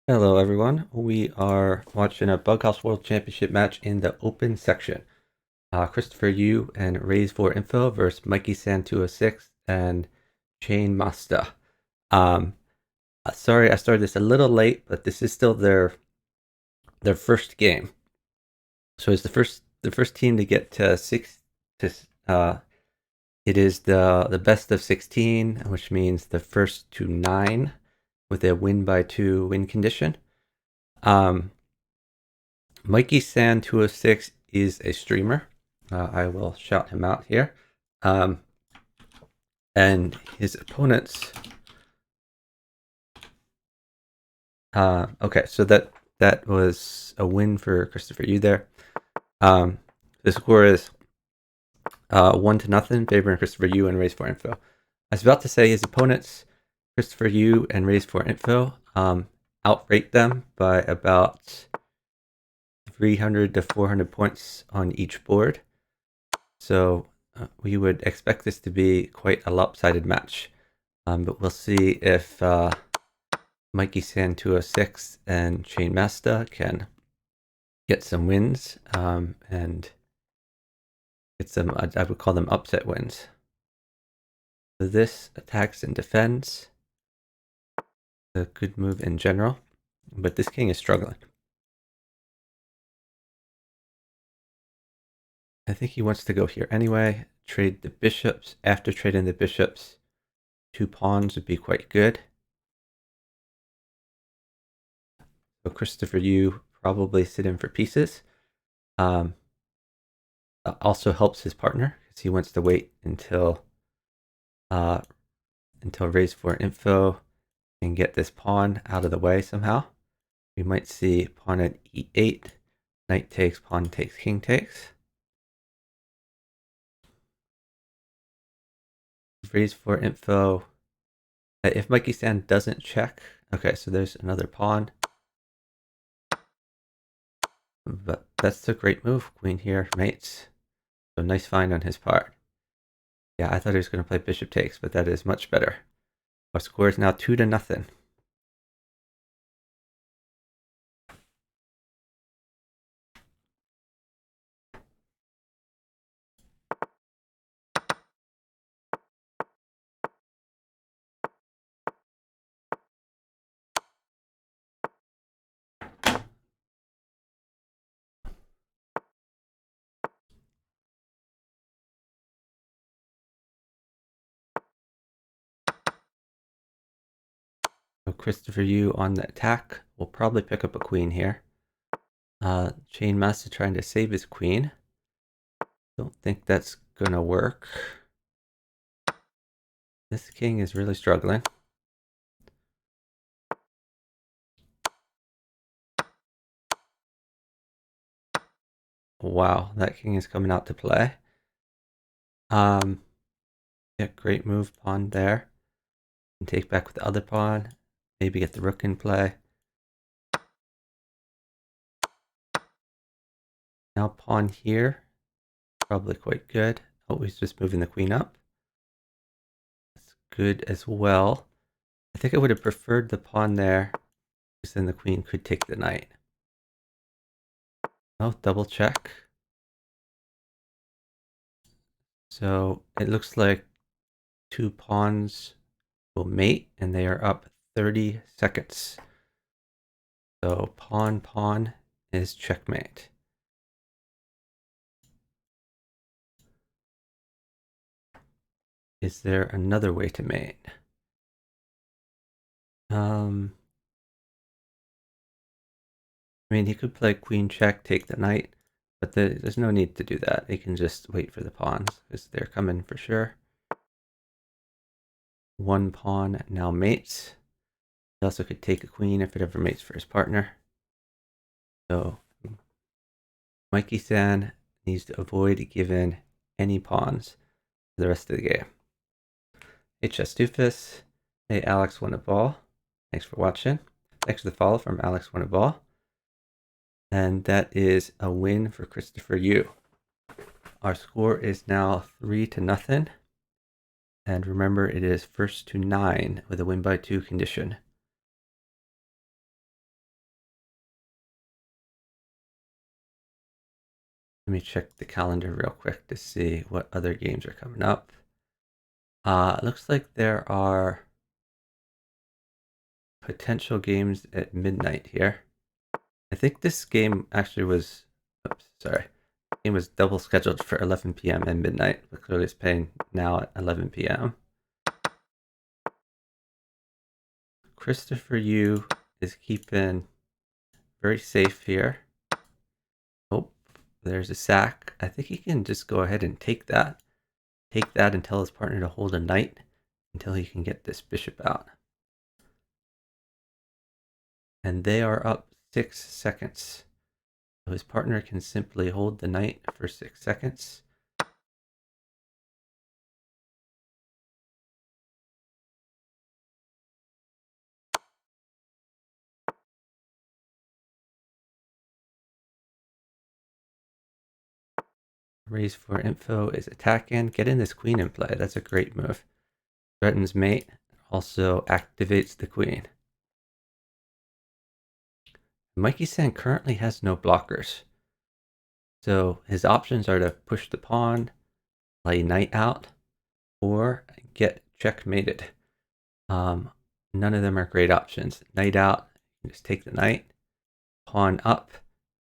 Hello everyone, we are watching a Bughouse World Championship match in the open section. ChristopherYoo and Raise4info versus mikeysan206 and chanemasta. Sorry I started this a little late, but this is still their first game. So it's the first team to get to it is the best of 16, which means the first to 9 with a win by 2 win condition. mikeysan206 is a streamer. I will shout him out here. And his opponents. Okay, so that was a win for ChristopherYoo there. The score is 1-0, favoring ChristopherYoo and Raise4info. I was about to say his opponents, ChristopherYoo and Raise4info, outrate them by about 300 to 400 points on each board. So we would expect this to be quite a lopsided match. But we'll see if mikeysan206 and chanemasta can get some wins and get some, I would call them upset wins. So this attacks and defends. A good move in general, but this king is struggling. I think he wants to go here anyway. Trade the bishops. After trading the bishops, 2 pawns would be quite good. So ChristopherYoo probably sit in for pieces. Also helps his partner because he wants to wait until Raise4info and get this pawn out of the way somehow. We might see pawn at e8, knight takes, pawn takes, king takes. Raise4info. If mikeysan doesn't check, okay, so there's another pawn. But that's a great move. Queen here, mates. So nice find on his part. Yeah, I thought he was going to play bishop takes, but that is much better. Our score is now 2-0. So ChristopherYoo on the attack will probably pick up a queen here. Chanemasta trying to save his queen. Don't think that's gonna work. This king is really struggling. Wow, that king is coming out to play. Yeah, great move, pawn there. And take back with the other pawn. Maybe get the rook in play. Now pawn here. Probably quite good. Oh, he's just moving the queen up. That's good as well. I think I would have preferred the pawn there, because then the queen could take the knight. Oh, double check. So it looks like 2 pawns will mate, and they are up 30 seconds. So pawn, pawn is checkmate. Is there another way to mate? I mean, he could play queen check, take the knight, but there's no need to do that. He can just wait for the pawns, because they're coming for sure. 1 pawn now mates. He also could take a queen if it ever mates for his partner. So mikeysan needs to avoid giving any pawns for the rest of the game. Hey Chestufus. Hey Alex won a ball. Thanks for watching. Thanks for the follow from Alex won a ball. And that is a win for ChristopherYoo. Our score is now 3-0. And remember, it is first to 9 with a win by 2 condition. Let me check the calendar real quick to see what other games are coming up. It looks like there are potential games at midnight here. I think this game actually was, oops, sorry. The game was double scheduled for 11 p.m. and midnight, but clearly it's playing now at 11 p.m. ChristopherYoo is keeping very safe here. Oh, there's a sack. I think he can just go ahead and take that. Take that and tell his partner to hold a knight until he can get this bishop out. And they are up 6 seconds. So his partner can simply hold the knight for 6 seconds. Raise4info is attacking. Getting this queen in play. That's a great move. Threatens mate. Also activates the queen. mikeysan currently has no blockers. So his options are to push the pawn, play knight out, or get checkmated. None of them are great options. Knight out, you just take the knight. Pawn up,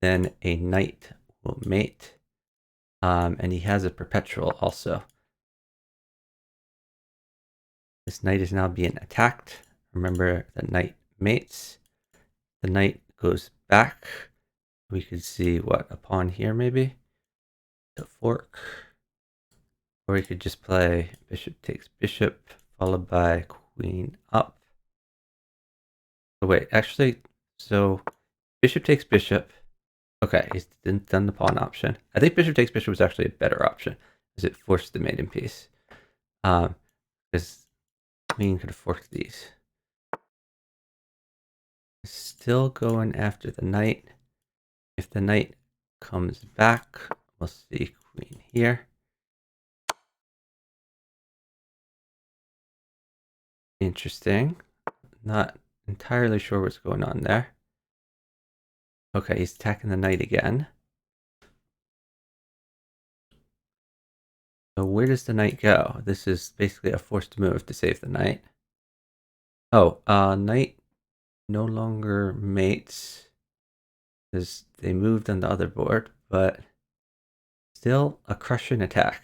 then a knight will mate. And he has a perpetual also. This knight is now being attacked. Remember, the knight mates. The knight goes back. We could see what, a pawn here maybe? The fork. Or we could just play bishop takes bishop, followed by queen up. Oh wait, actually, so bishop takes bishop. Okay, he's done the pawn option. I think bishop takes bishop was actually a better option, because it forced the maiden piece. Because queen could have forked these. Still going after the knight. If the knight comes back, we'll see queen here. Interesting. Not entirely sure what's going on there. Okay, he's attacking the knight again. So where does the knight go? This is basically a forced move to save the knight. Oh, knight no longer mates because they moved on the other board, but still a crushing attack.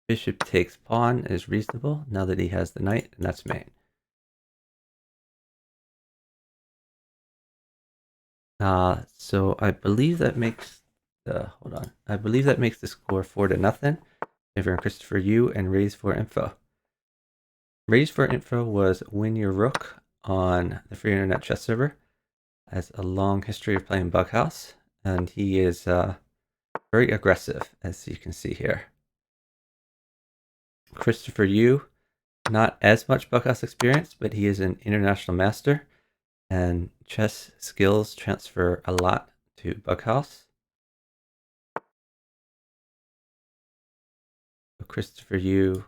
Bishop takes pawn is reasonable now that he has the knight, and that's mate. So I believe that makes the, hold on. I believe that makes the score 4-0. Favoring ChristopherYoo and Raise4info. Raise4info was win your rook on the free internet chess server. Has a long history of playing Bughouse, and he is very aggressive, as you can see here. ChristopherYoo, not as much Bughouse experience, but he is an international master, and chess skills transfer a lot to Bughouse. So ChristopherYoo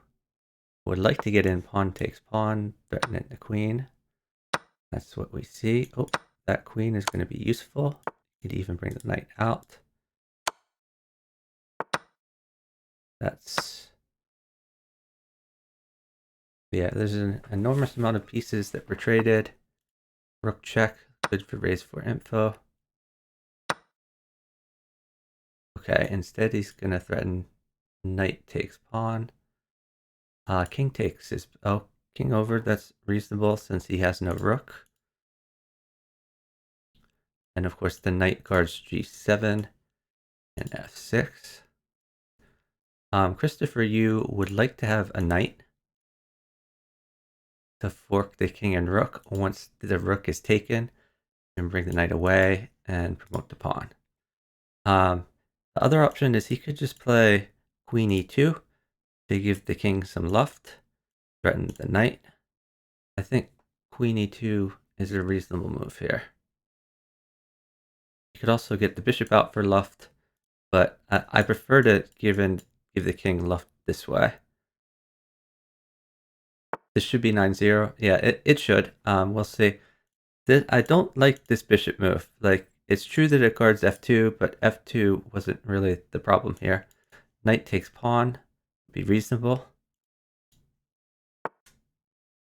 would like to get in pawn takes pawn, threatening the queen. That's what we see. Oh, that queen is going to be useful. You could even bring the knight out. That's, yeah, there's an enormous amount of pieces that were traded. Rook check, good for Raise4info. Okay, instead he's going to threaten knight takes pawn. King takes is, oh, king over, that's reasonable since he has no rook. And of course the knight guards g7 and f6. ChristopherYoo would like to have a knight to fork the king and rook. Once the rook is taken, and bring the knight away and promote the pawn. The other option is he could just play queen e2 to give the king some luft, threaten the knight. I think queen e2 is a reasonable move here. You could also get the bishop out for luft, but I prefer to give the king luft this way. This should be 9-0. Yeah, it should. We'll see. I don't like this bishop move. Like, It's true that it guards f2, but f2 wasn't really the problem here. Knight takes pawn, be reasonable.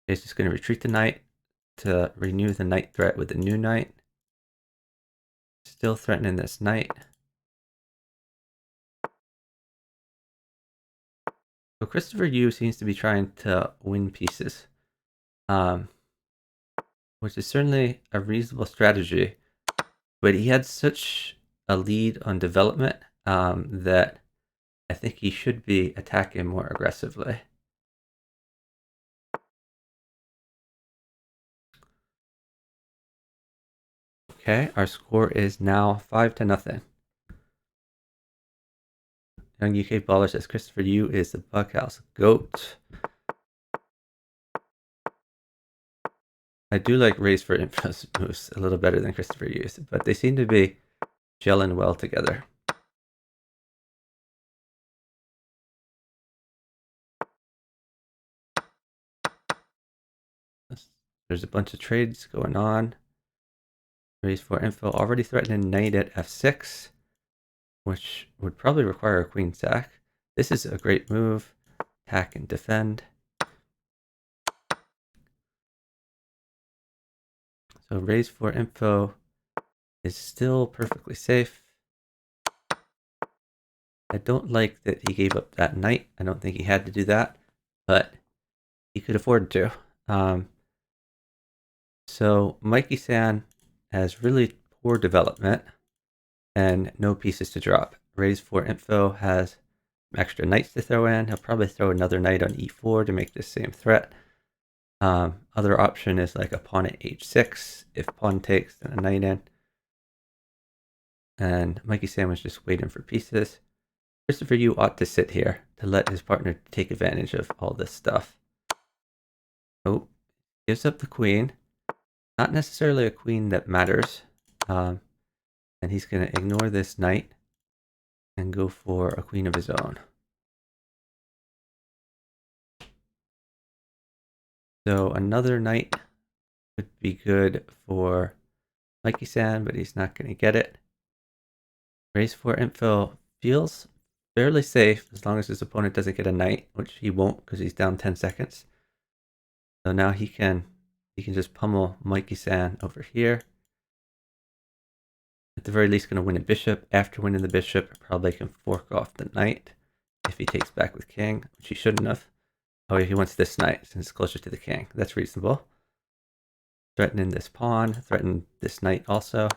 He's just going to retreat the knight to renew the knight threat with the new knight. Still threatening this knight. So ChristopherYoo seems to be trying to win pieces, which is certainly a reasonable strategy. But he had such a lead on development that I think he should be attacking more aggressively. Okay, our score is now 5-0. Young UK Baller says ChristopherYoo is the Bughouse GOAT. I do like Raise4info's moves a little better than ChristopherYoo's, but they seem to be gelling well together. There's a bunch of trades going on. Raise4info already threatening knight at f6, which would probably require a queen sack. This is a great move. Attack and defend. So Raise4info is still perfectly safe. I don't like that he gave up that knight. I don't think he had to do that, but he could afford to. So Mikey-san has really poor development and no pieces to drop. Raise4info has extra knights to throw in. He'll probably throw another knight on e4 to make the same threat. Other option is like a pawn at h6. If pawn takes, then a knight in. And Mikey-san was just waiting for pieces. ChristopherYoo ought to sit here to let his partner take advantage of all this stuff. Oh, gives up the queen. Not necessarily a queen that matters. And he's going to ignore this knight and go for a queen of his own. So another knight would be good for Mikey-san, but he's not going to get it. Raise4info feels fairly safe as long as his opponent doesn't get a knight, which he won't because he's down 10 seconds. So now he can just pummel Mikey-san over here. At the very least, going to win a bishop. After winning the bishop, probably can fork off the knight if he takes back with king, which he shouldn't have. Oh, he wants this knight since it's closer to the king. That's reasonable. Threatening this pawn, threaten this knight also.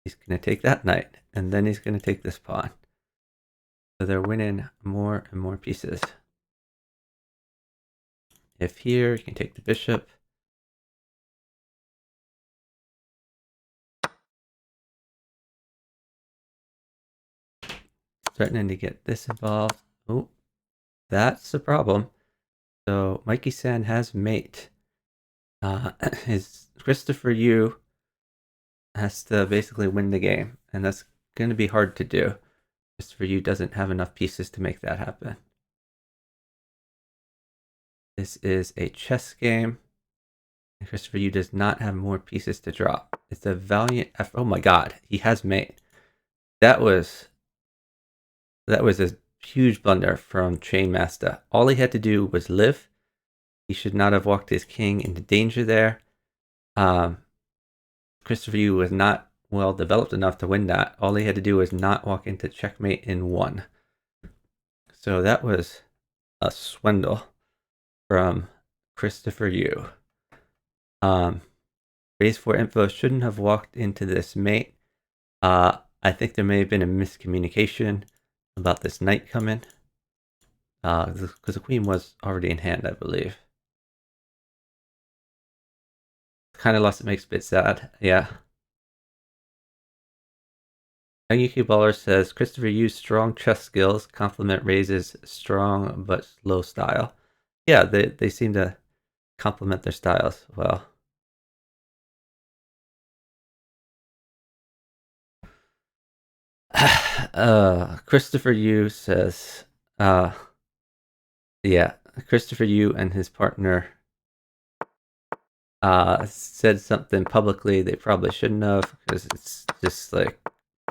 He's going to take that knight, and then he's going to take this pawn. So they're winning more and more pieces. If here, you can take the bishop. Threatening to get this involved. Oh, that's the problem. So Mikey-san has mate. His ChristopherYoo has to basically win the game, and that's going to be hard to do. ChristopherYoo doesn't have enough pieces to make that happen. This is a chess game, and ChristopherYoo does not have more pieces to drop. It's a valiant effort. Oh my god, he has mate. That was a huge blunder from chanemasta. All he had to do was live. He should not have walked his king into danger there. ChristopherYoo was not well developed enough to win that. All he had to do was not walk into checkmate in 1. So that was a swindle from ChristopherYoo. Raise4info shouldn't have walked into this mate. I think there may have been a miscommunication about this knight coming. Because the queen was already in hand, I believe. Kind of lost, it makes a bit sad. Yeah. Young UK Baller says ChristopherYoo's strong chess skills complement Raise's strong but slow style. Yeah, they seem to complement their styles well. ChristopherYoo says, yeah, ChristopherYoo and his partner said something publicly they probably shouldn't have, because it's just like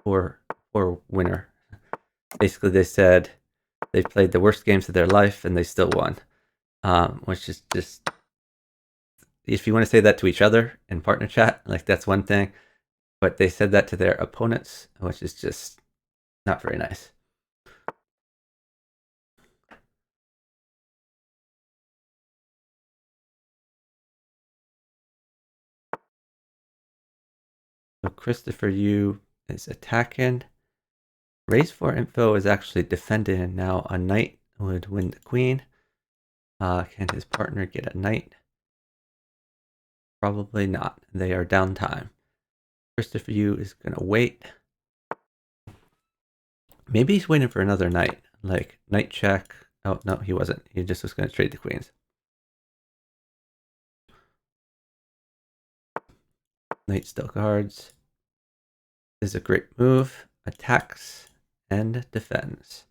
poor winner. Basically, they said they played the worst games of their life and they still won, which is just, if you want to say that to each other in partner chat, like, that's one thing, but they said that to their opponents, which is just not very nice. So ChristopherYoo is attacking. Raise4info is actually defending, and now a knight would win the queen. Can his partner get a knight? Probably not. They are down time. ChristopherYoo is going to wait. Maybe he's waiting for another knight, like knight check. Oh, no, he wasn't. He just was going to trade the queens. Knight still guards. This is a great move. Attacks and defends.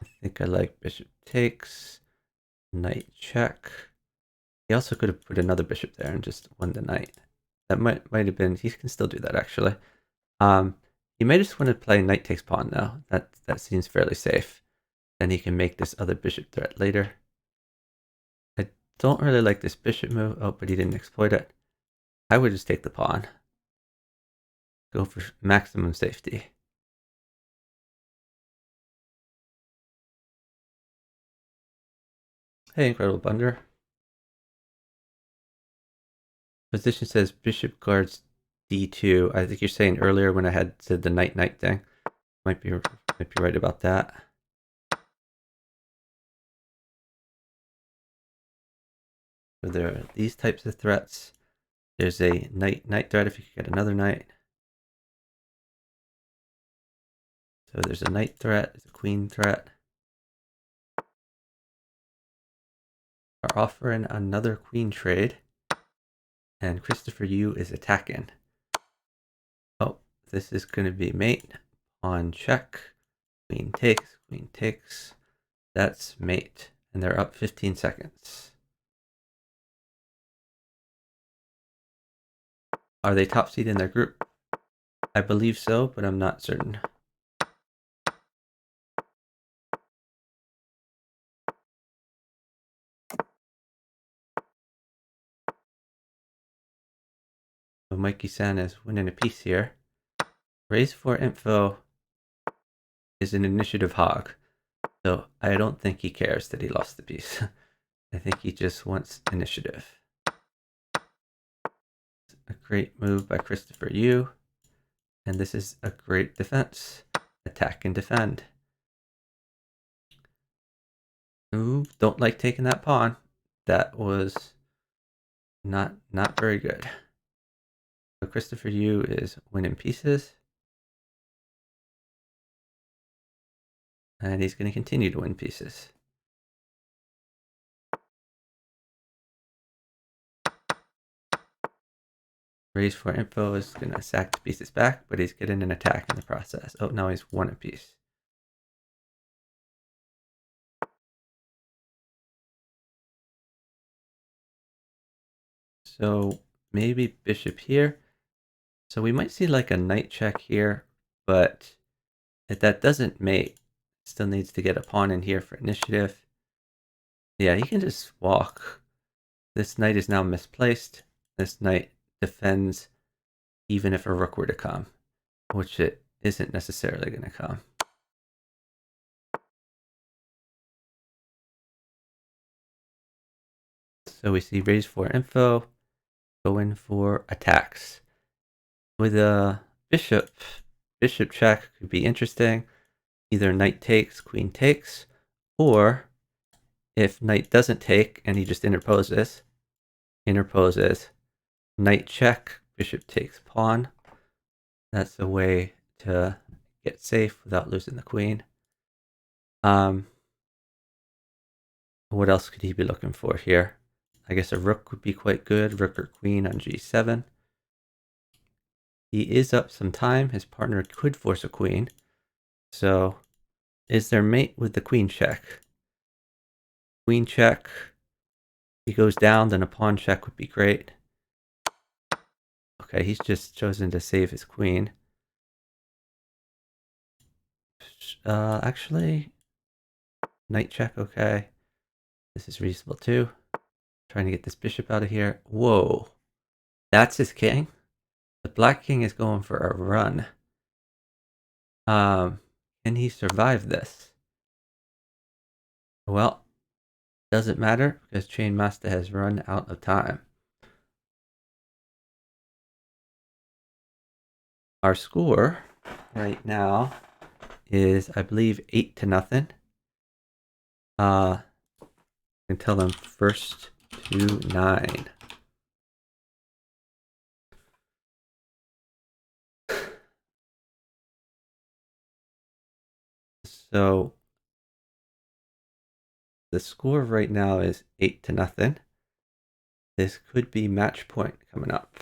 I think I like bishop takes, knight check. He also could have put another bishop there and just won the knight. That might have been, he can still do that actually. He may just want to play knight takes pawn now. That seems fairly safe. Then he can make this other bishop threat later. I don't really like this bishop move. Oh, but he didn't exploit it. I would just take the pawn. Go for maximum safety. Hey, Incredible Blunder. Position says bishop guards d2. I think you're saying earlier when I had said the knight thing. Might be right about that. So there are these types of threats. There's a knight threat if you could get another knight. So there's a knight threat, there's a queen threat. Are offering another queen trade. And ChristopherYoo is attacking. Oh, this is going to be mate. Pawn check. Queen takes. That's mate. And they're up 15 seconds. Are they top seed in their group? I believe so, but I'm not certain. So mikeysan is winning a piece here. Raise4info is an initiative hog. So I don't think he cares that he lost the piece. I think he just wants initiative. A great move by ChristopherYoo. And this is a great defense. Attack and defend. Ooh, don't like taking that pawn. That was not very good. So ChristopherYoo is winning pieces. And he's going to continue to win pieces. Raise4info is going to sack the pieces back, but he's getting an attack in the process. Oh, now he's won a piece. So maybe bishop here. So we might see like a knight check here, but if that doesn't mate, still needs to get a pawn in here for initiative. Yeah, he can just walk. This knight is now misplaced. This knight defends even if a rook were to come, which it isn't necessarily going to come. So we see Raise4info going for attacks. With a bishop check could be interesting. Either knight takes, queen takes, or if knight doesn't take and he just interposes, knight check, bishop takes pawn. That's a way to get safe without losing the queen. What else could he be looking for here? I guess a rook would be quite good. Rook or queen on g7. He is up some time. His partner could force a queen. So is there mate with the queen check? queen check. If he goes down, then a pawn check would be great. Okay, he's just chosen to save his queen. Actually, knight check, okay. This is reasonable too. Trying to get this bishop out of here. Whoa, that's his king? The black king is going for a run. Can he survive this? Well, doesn't matter because chanemasta has run out of time. Our score right now is, I believe, 8-0. I can tell them first to 9. So the score right now is 8-0. This could be match point coming up.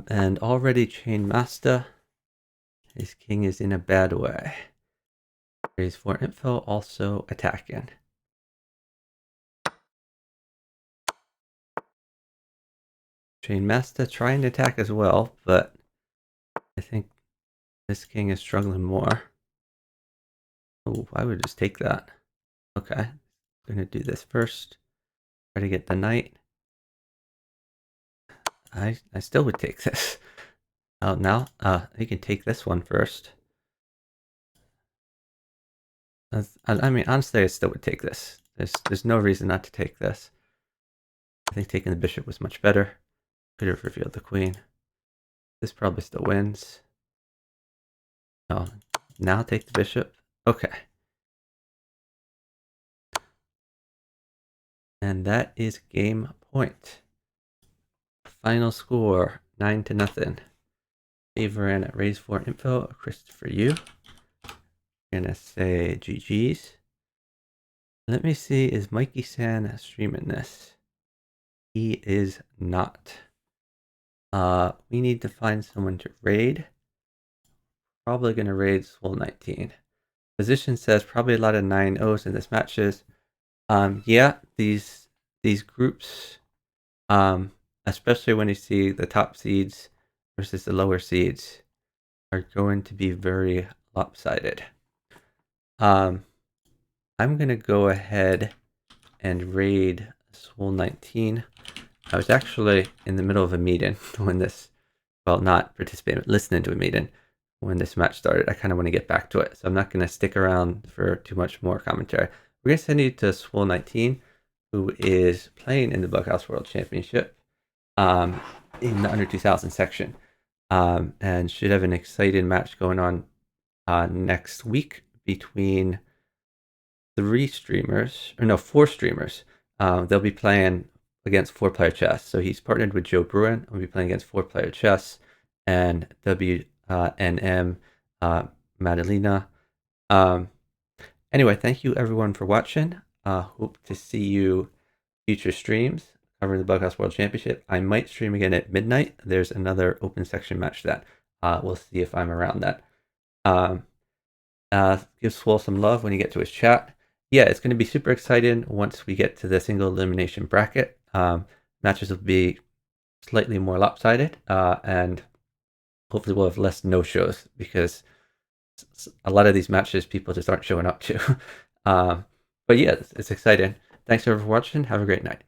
And already chanemasta, his king is in a bad way. Raise4info also attacking. Chanemasta trying to attack as well, but I think this king is struggling more. Oh, I would just take that. Okay, I'm gonna do this first. Try to get the knight. I still would take this. Oh, now you can take this one first. I mean, honestly, I still would take this. There's no reason not to take this. I think taking the bishop was much better. Could have revealed the queen. This probably still wins. Oh, now take the bishop. Okay. And that is game point. Final score, 9-0. Favoring at Raise4info, ChristopherYoo. Gonna say GG's. Let me see, is mikeysan streaming this? He is not. We need to find someone to raid. Probably gonna raid Swole19. Position says probably a lot of 9-0s in this matches. Yeah, these groups, especially when you see the top seeds versus the lower seeds, are going to be very lopsided. I'm gonna go ahead and raid Swole19. I was actually in the middle of a meeting when this, well, not participating, but listening to a meeting when this match started. I kind of want to get back to it, so I'm not going to stick around for too much more commentary. We're going to send you to Swole19, who is playing in the Bughouse World Championship in the under 2000 section, and should have an exciting match going on next week between 4 streamers. They'll be playing against 4-player chess. So he's partnered with Joe Bruin. We'll be playing against 4-player chess and WNM Madalena. Anyway, thank you everyone for watching. Hope to see you future streams covering the Bughouse World Championship. I might stream again at midnight. There's another open section match that we'll see if I'm around that. Give Swole some love when you get to his chat. Yeah, it's going to be super exciting once we get to the single elimination bracket. Matches will be slightly more lopsided, and hopefully we'll have less no-shows because a lot of these matches people just aren't showing up to. But yeah, it's exciting. Thanks everyone for watching. Have a great night.